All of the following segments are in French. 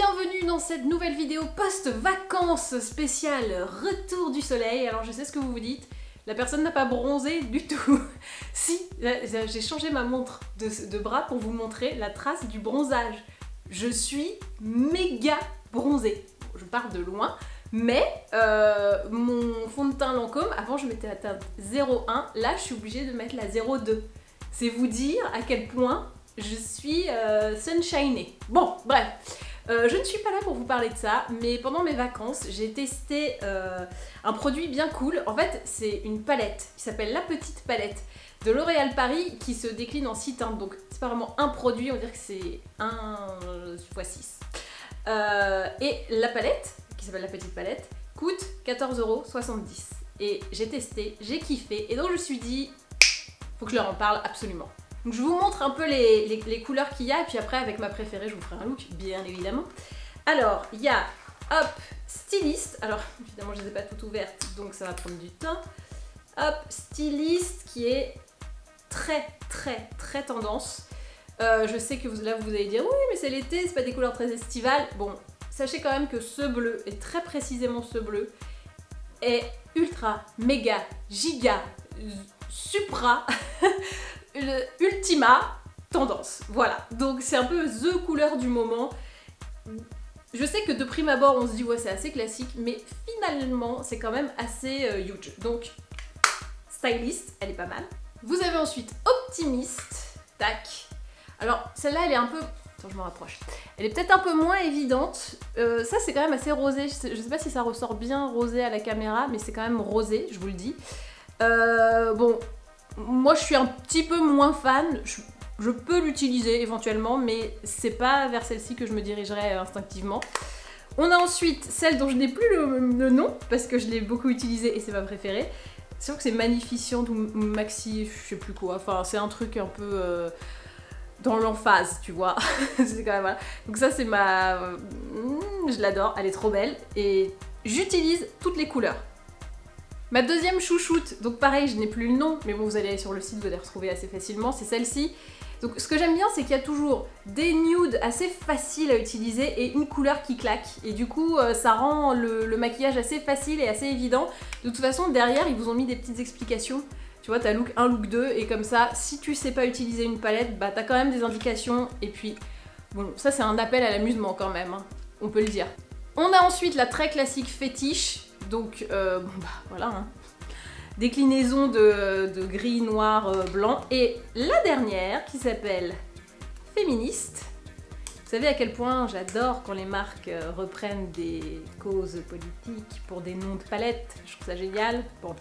bienvenue dans cette nouvelle vidéo post-vacances spéciale retour du soleil. Alors je sais ce que vous vous dites, la personne n'a pas bronzé du tout. Si, j'ai changé ma montre de bras pour vous montrer la trace du bronzage. Je suis méga bronzée. Je pars de loin, mais mon fond de teint Lancôme, avant je m'étais atteint 0,1, là je suis obligée de mettre la 0,2. C'est vous dire à quel point je suis sunshinée. Bon, bref. Je ne suis pas là pour vous parler de ça, mais pendant mes vacances, j'ai testé un produit bien cool. En fait, c'est une palette qui s'appelle La Petite Palette de L'Oréal Paris qui se décline en 6 teintes. Donc, c'est pas vraiment un produit, on va dire que c'est 1 x 6. Et la palette, qui s'appelle La Petite Palette, coûte 14,70 €. Et j'ai testé, j'ai kiffé, et donc je me suis dit, faut que je leur en parle absolument. Donc je vous montre un peu les couleurs qu'il y a, et puis après avec ma préférée je vous ferai un look, bien évidemment. Alors il y a, hop, Stylist. Alors évidemment je les ai pas toutes ouvertes, donc ça va prendre du temps. Hop, Stylist qui est très tendance. Je sais que là vous allez dire, oui mais c'est l'été, c'est pas des couleurs très estivales. Bon, sachez quand même que ce bleu, et très précisément ce bleu, est ultra, méga, giga, supra... ultima tendance, voilà, donc c'est un peu the couleur du moment. Je sais que de prime abord on se dit ouais c'est assez classique, mais finalement c'est quand même assez huge, donc Stylist, elle est pas mal. Vous avez ensuite Optimist, tac, alors celle-là elle est un peu, attends je me rapproche, elle est peut-être un peu moins évidente, ça c'est quand même assez rosé, je sais pas si ça ressort bien rosé à la caméra, mais c'est quand même rosé, je vous le dis. Bon, moi je suis un petit peu moins fan, je peux l'utiliser éventuellement, mais c'est pas vers celle-ci que je me dirigerai instinctivement. On a ensuite celle dont je n'ai plus le nom, parce que je l'ai beaucoup utilisée et c'est ma préférée. C'est sûr que c'est Magnificent ou Maxi, je sais plus quoi, enfin c'est un truc un peu dans l'emphase, tu vois. C'est quand même, voilà. Donc ça c'est ma... je l'adore, elle est trop belle, et j'utilise toutes les couleurs. Ma deuxième chouchoute, donc pareil, je n'ai plus le nom, mais bon, vous allez aller sur le site, vous allez retrouver assez facilement, c'est celle-ci. Donc ce que j'aime bien, c'est qu'il y a toujours des nudes assez faciles à utiliser et une couleur qui claque. Et du coup, ça rend le maquillage assez facile et assez évident. De toute façon, derrière, ils vous ont mis des petites explications. Tu vois, t'as look 1, look 2, et comme ça, si tu sais pas utiliser une palette, bah t'as quand même des indications. Et puis, bon, ça c'est un appel à l'amusement quand même, hein, on peut le dire. On a ensuite la très classique fétiche. Donc, bon bah voilà, hein. Déclinaison de gris, noir, blanc. Et la dernière qui s'appelle Féministe. Vous savez à quel point j'adore quand les marques reprennent des causes politiques pour des noms de palettes. Je trouve ça génial. Bon,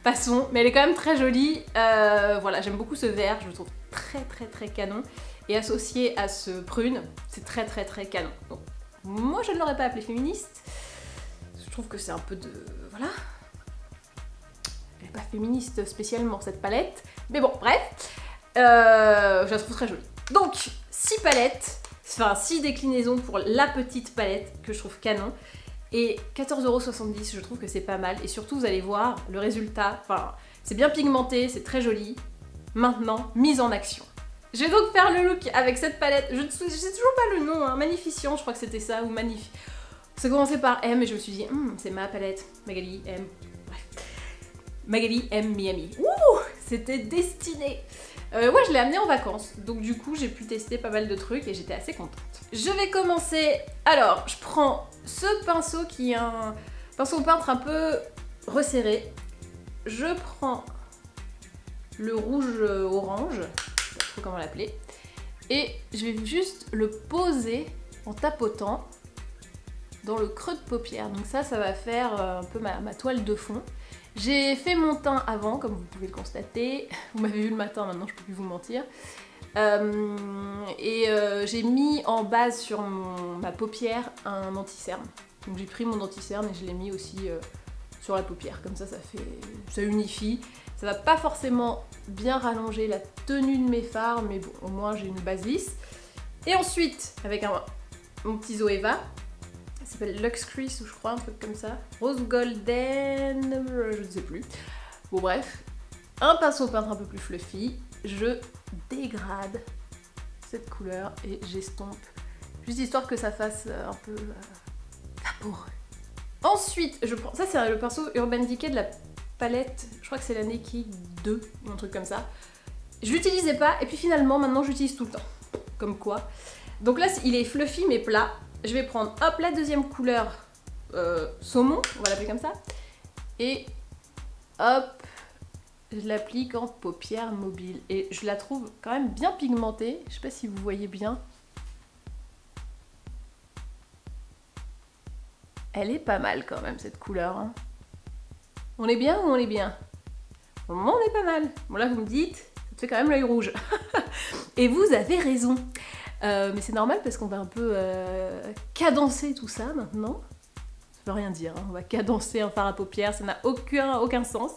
passons. Mais elle est quand même très jolie. Voilà, j'aime beaucoup ce vert. Je le trouve très canon. Et associé à ce prune, c'est très canon. Donc, moi je ne l'aurais pas appelé Féministe. Je trouve que c'est un peu de... voilà. Elle n'est pas féministe spécialement cette palette. Mais bon, bref. Je la trouve très jolie. Donc, 6 palettes. Enfin, 6 déclinaisons pour la petite palette que je trouve canon. Et 14,70 €, je trouve que c'est pas mal. Et surtout, vous allez voir le résultat. Enfin, c'est bien pigmenté, c'est très joli. Maintenant, mise en action. Je vais donc faire le look avec cette palette. Je sais toujours pas le nom, hein. Magnificent, je crois que c'était ça, ou Magnifique. Ça commençait par M et je me suis dit, c'est ma palette, Magali M. Bref. Magali M Miami. Ouh, c'était destiné. Ouais, je l'ai amenée en vacances, donc du coup j'ai pu tester pas mal de trucs et j'étais assez contente. Je vais commencer. Alors, je prends ce pinceau qui est un pinceau peintre un peu resserré. Je prends le rouge orange, je sais pas trop comment l'appeler, et je vais juste le poser en tapotant dans le creux de paupière. Donc ça va faire un peu ma toile de fond. J'ai fait mon teint avant, comme vous pouvez le constater. Vous m'avez vu le matin, maintenant je peux plus vous mentir. J'ai mis en base sur ma paupière un anti-cerne. Donc j'ai pris mon anti-cerne et je l'ai mis aussi sur la paupière. Comme ça, ça unifie. Ça va pas forcément bien rallonger la tenue de mes fards, mais bon, au moins j'ai une base lisse. Et ensuite, avec mon petit Zoeva, ça s'appelle Lux Crease ou je crois un truc comme ça. Rose Golden, je ne sais plus. Bon bref, un pinceau peintre un peu plus fluffy, je dégrade cette couleur et j'estompe Juste histoire que ça fasse un peu vaporeux. Ensuite, je prends... Ça, c'est le pinceau Urban Decay de la palette, je crois que c'est la Naked 2 ou un truc comme ça. Je l'utilisais pas, et puis finalement, maintenant, j'utilise tout le temps. Comme quoi. Donc là, il est fluffy mais plat. Je vais prendre, hop, la deuxième couleur saumon, on va l'appeler comme ça. Et hop, je l'applique en paupière mobile. Et je la trouve quand même bien pigmentée. Je sais pas si vous voyez bien. Elle est pas mal quand même, cette couleur. Hein. On est bien ou on est bien? Au moment, on est pas mal. Bon là, vous me dites, ça te fait quand même l'œil rouge. Et vous avez raison. Mais c'est normal parce qu'on va un peu cadencer tout ça maintenant. Ça veut rien dire, hein. On va cadencer un fard à paupières, ça n'a aucun sens.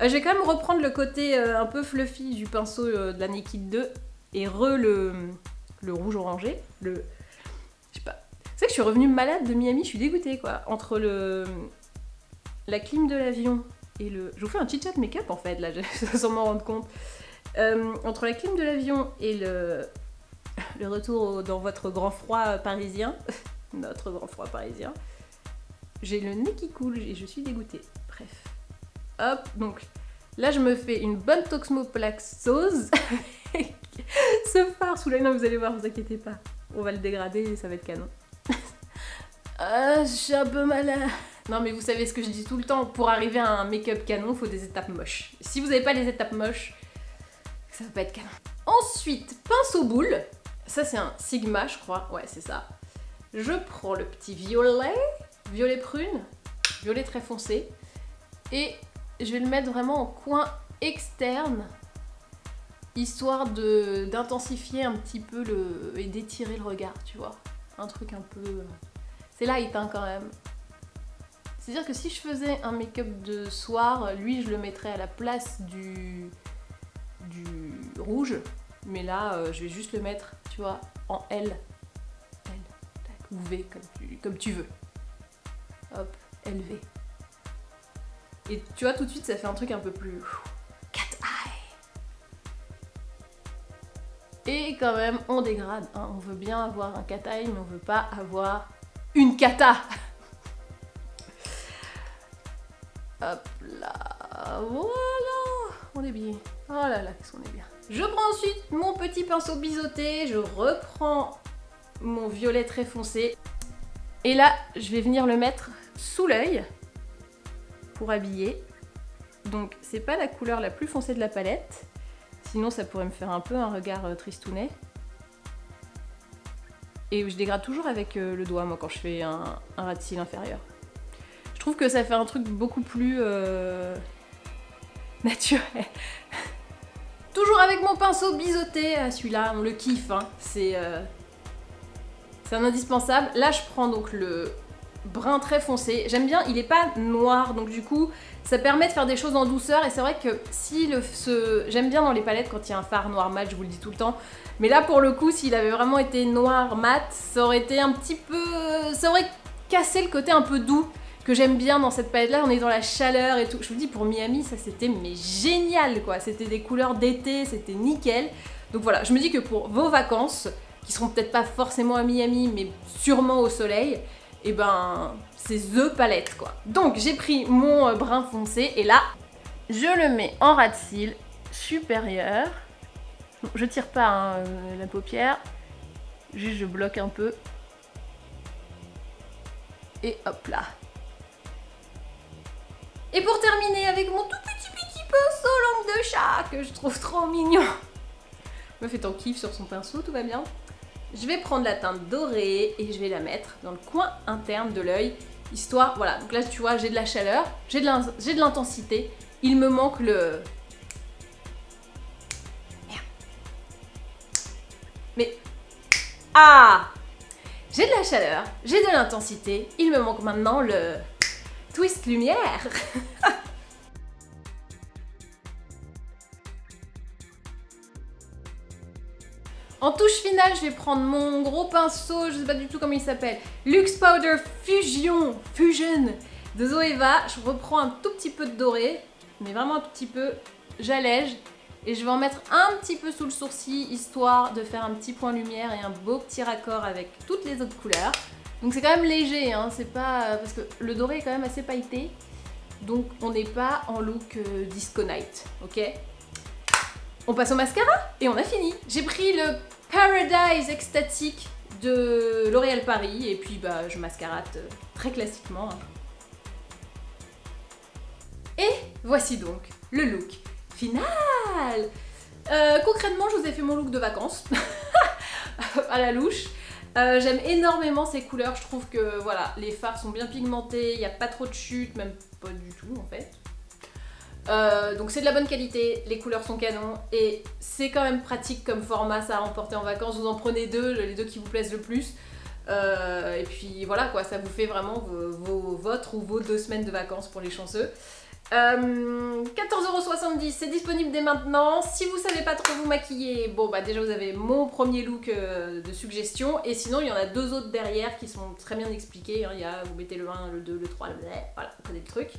Je vais quand même reprendre le côté un peu fluffy du pinceau de la Naked 2 et le rouge orangé. Je sais pas. C'est que je suis revenue malade de Miami, je suis dégoûtée quoi. Entre la clim de l'avion et le... Je vous fais un chit chat make-up en fait, là, sans m'en rendre compte. Entre la clim de l'avion et le retour dans votre grand froid parisien, notre grand froid parisien, j'ai le nez qui coule et je suis dégoûtée. Bref. Hop, donc là je me fais une bonne toxmoplaxose. Ce fard sous l'œil, non vous allez voir, vous inquiétez pas. On va le dégrader et ça va être canon. J'ai un peu mal à... Non mais vous savez ce que je dis tout le temps, pour arriver à un make-up canon, il faut des étapes moches. Si vous n'avez pas les étapes moches, ça va pas être canon. Ensuite, pinceau boule. Ça c'est un Sigma je crois, ouais c'est ça. Je prends le petit violet prune, violet très foncé. Et je vais le mettre vraiment en coin externe, histoire d'intensifier un petit peu et d'étirer le regard, tu vois. Un truc un peu... C'est light hein, quand même. C'est-à-dire que si je faisais un make-up de soir, lui je le mettrais à la place du rouge. Mais là, je vais juste le mettre, tu vois, en L. Ou V, comme tu veux. Hop, LV. Et tu vois, tout de suite, ça fait un truc un peu plus... cat eye. Et quand même, on dégrade. Hein. On veut bien avoir un cat eye, mais on veut pas avoir une cata. Hop là, voilà. On est bien. Oh là là, qu'est-ce qu'on est bien. Je prends ensuite mon petit pinceau biseauté. Je reprends mon violet très foncé. Et là, je vais venir le mettre sous l'œil pour habiller. Donc c'est pas la couleur la plus foncée de la palette, sinon ça pourrait me faire un peu un regard tristounet. Et je dégrade toujours avec le doigt moi quand je fais un ras de cils inférieur. Je trouve que ça fait un truc beaucoup plus naturel. Toujours avec mon pinceau biseauté, celui-là on le kiffe, hein. C'est un indispensable. Là je prends donc le brun très foncé. J'aime bien, il est pas noir, donc du coup ça permet de faire des choses en douceur. Et c'est vrai que si j'aime bien dans les palettes quand il y a un fard noir mat, je vous le dis tout le temps. Mais là pour le coup, s'il avait vraiment été noir mat, ça aurait été un petit peu... ça aurait cassé le côté un peu doux que j'aime bien dans cette palette là. On est dans la chaleur et tout. Je vous dis, pour Miami, ça c'était mais génial quoi. C'était des couleurs d'été, c'était nickel. Donc voilà, je me dis que pour vos vacances, qui seront peut-être pas forcément à Miami, mais sûrement au soleil, et ben c'est THE palette quoi. Donc j'ai pris mon brun foncé et là je le mets en ras de cils supérieur. Je tire pas hein, la paupière, juste je bloque un peu et hop là. Et pour terminer avec mon tout petit pinceau langue de chat que je trouve trop mignon. Me fait ton kiff sur son pinceau, tout va bien. Je vais prendre la teinte dorée et je vais la mettre dans le coin interne de l'œil, histoire, voilà, donc là tu vois j'ai de la chaleur, j'ai de l'intensité, il me manque le... Merde. Mais... Ah, j'ai de la chaleur, j'ai de l'intensité, il me manque maintenant le... twist lumière. En touche finale, je vais prendre mon gros pinceau, je sais pas du tout comment il s'appelle, Luxe Powder Fusion de Zoeva. Je reprends un tout petit peu de doré, mais vraiment un tout petit peu, j'allège Et je vais en mettre un petit peu sous le sourcil, histoire de faire un petit point lumière et un beau petit raccord avec toutes les autres couleurs. Donc c'est quand même léger, hein, c'est pas... parce que le doré est quand même assez pailleté. Donc on n'est pas en look disco night, ok? On passe au mascara et on a fini. J'ai pris le Paradise Extatic de L'Oréal Paris et puis bah je mascarate très classiquement. Et voici donc le look final. Concrètement, je vous ai fait mon look de vacances à la louche. J'aime énormément ces couleurs, je trouve que voilà, les fards sont bien pigmentés, il n'y a pas trop de chute, même pas du tout en fait. Donc c'est de la bonne qualité, les couleurs sont canons et c'est quand même pratique comme format ça à emporter en vacances. Vous en prenez deux, les deux qui vous plaisent le plus. Et puis voilà quoi, ça vous fait vraiment votre ou vos 2 semaines de vacances pour les chanceux. 14,70 €, c'est disponible dès maintenant. Si vous savez pas trop vous maquiller, bon bah déjà vous avez mon premier look de suggestion et sinon il y en a 2 autres derrière qui sont très bien expliqués, hein. Il y a, vous mettez le 1, le 2, le 3, le voilà, vous connaissez le truc.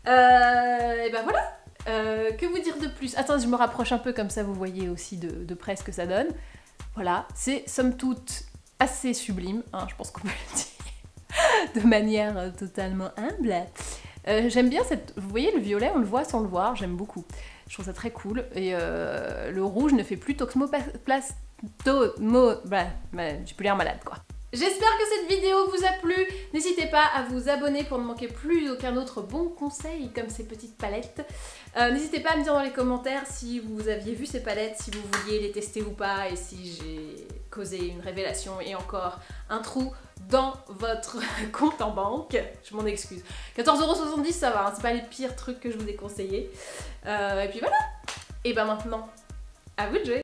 Et ben voilà, que vous dire de plus? Attends, je me rapproche un peu comme ça vous voyez aussi de près ce que ça donne. Voilà, c'est somme toute assez sublime, hein, je pense qu'on peut le dire de manière totalement humble. J'aime bien cette... Vous voyez le violet, on le voit sans le voir, j'aime beaucoup. Je trouve ça très cool. Et le rouge ne fait plus toxmoplasto... j'ai plus l'air malade quoi. J'espère que cette vidéo vous a plu. N'hésitez pas à vous abonner pour ne manquer plus aucun autre bon conseil comme ces petites palettes. N'hésitez pas à me dire dans les commentaires si vous aviez vu ces palettes, si vous vouliez les tester ou pas, et si j'ai causé une révélation et encore un trou dans votre compte en banque. Je m'en excuse. 14,70 € ça va, hein, c'est pas les pires trucs que je vous ai conseillés. Et puis voilà. Et ben maintenant, à vous de jouer.